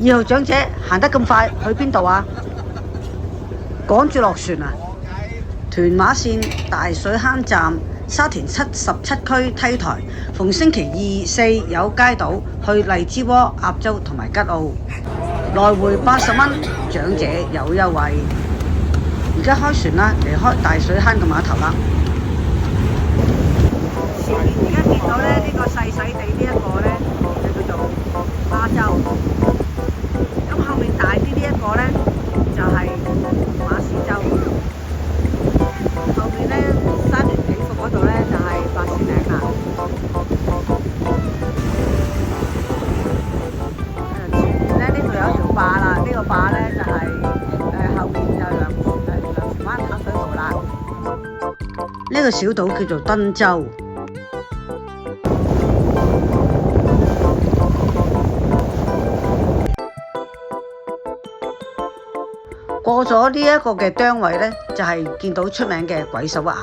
2號長者行得咁快，去邊度啊？趕住落船啊！屯馬線大水坑站，沙田77區梯台，逢星期2、4有街渡去荔枝窩、鴨洲同埋吉澳，來回80蚊，長者有優惠。而家開船啦，離開大水坑嘅碼頭啦。前面而家見到咧，呢個細細地呢一個咧，就叫做巴洲。咁後面大啲呢一個咧，就係馬士洲。後面咧山巒起伏嗰度咧，就係白線嶺啦。前面咧呢度有一條壩啦，呢個壩咧就係後面就梁荃灣淡水湖啦。呢個小島叫做登洲。過咗呢一個嘅釘位呢，就係見到出名嘅鬼手岩。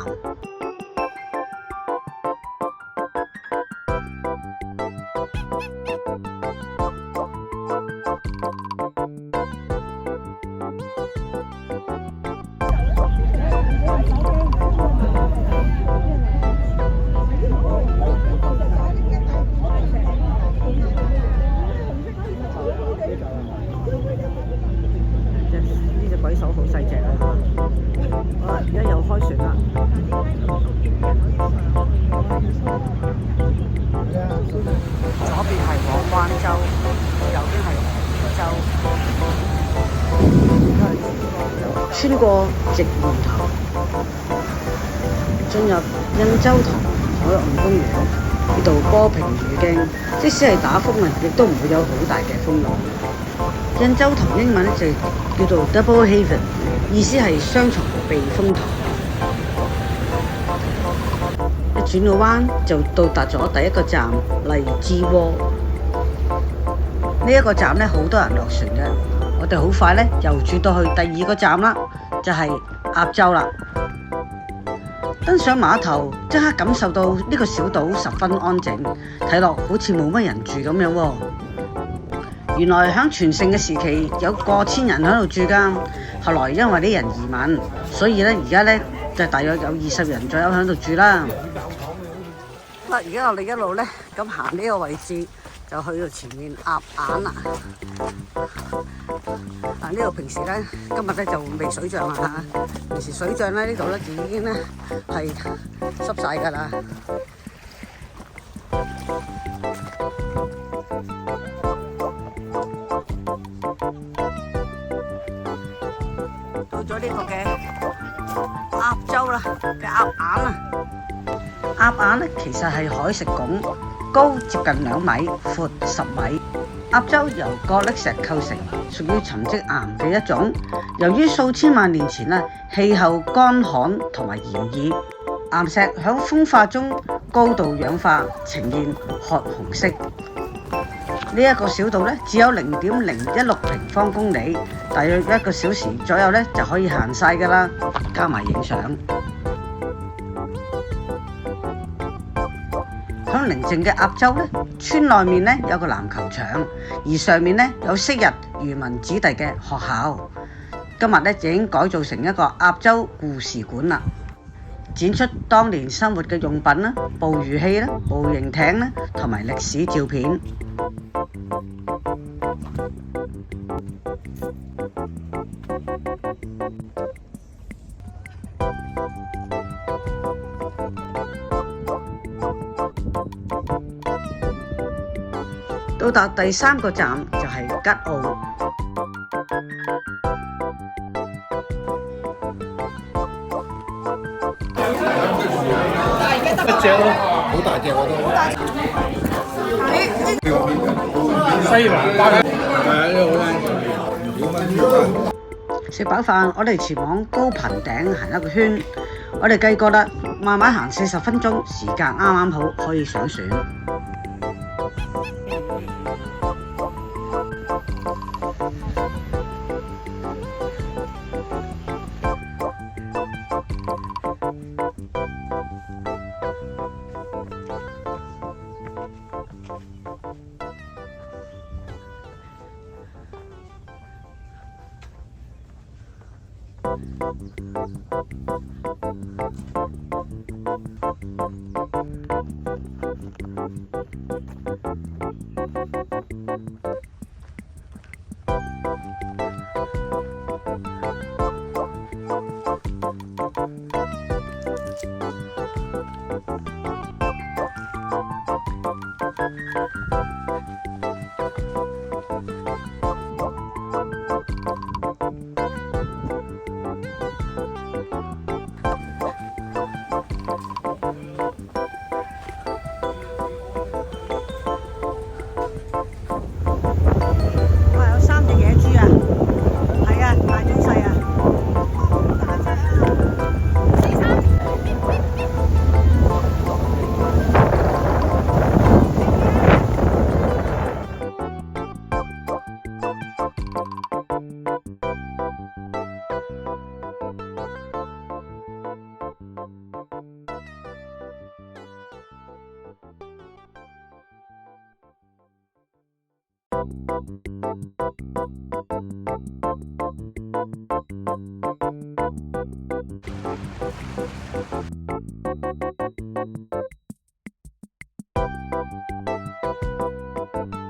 鬼手好細隻啊！好啦，而家又開船啦。左邊係黃灣洲，右邊係黃洲。穿過直門頭，進入印洲塘海岸公園。呢度波平如鏡，即使係打風啊，亦都唔會有好大嘅風浪。印洲塘英文咧就叫做 Double Haven， 意思係雙重避風塘。一轉個彎就到達咗第一個站荔枝窩。呢一個站咧好多人落船嘅，我哋好快咧又轉到去第二個站啦，就係鴨洲啦。登上碼頭，即刻感受到呢個小島十分安靜，睇落好似冇乜人住咁樣喎。原來喺全盛嘅時期有過千人喺度住㗎，後來因為啲人移民，所以咧而家咧就大約有20人左右喺度住啦。嗱，而家我哋一路咧咁行呢個位置，就去到前面鴨眼啦。呢度平時咧今日咧就未水漲啦嚇，平時水漲咧呢度咧就已經咧係濕晒㗎啦。到咗呢個嘅鴨洲啦嘅鴨眼啦，鴨眼咧其實係海蝕拱，高接近2米，闊10米。鴨洲由角礫石構成，屬於沉積岩嘅一種。由於數千萬年前啦，氣候乾旱同埋炎熱，岩石響風化中高度氧化，呈現褐紅色。呢一個小島咧只有0.016平方公里，大約1個小時左右咧就可以行晒㗎啦，加埋影相。響寧靜嘅鴨洲咧，村內面咧有個籃球場，而上面咧有昔日漁民子弟嘅學校。今日咧已經改造成一個鴨洲故事館啦，展出當年生活嘅用品啦、捕魚器啦、捕蠅艇啦，同埋歷史照片。到達第3個站就係吉澳。一隻咯，好大隻我都。西蘭花係啊，呢個好靚。食飽飯，我哋前往高頻頂行一個圈。我哋計過啦，慢慢行40分鐘，時間啱啱好可以上船。哇！有3隻野豬啊，係啊，大中細啊。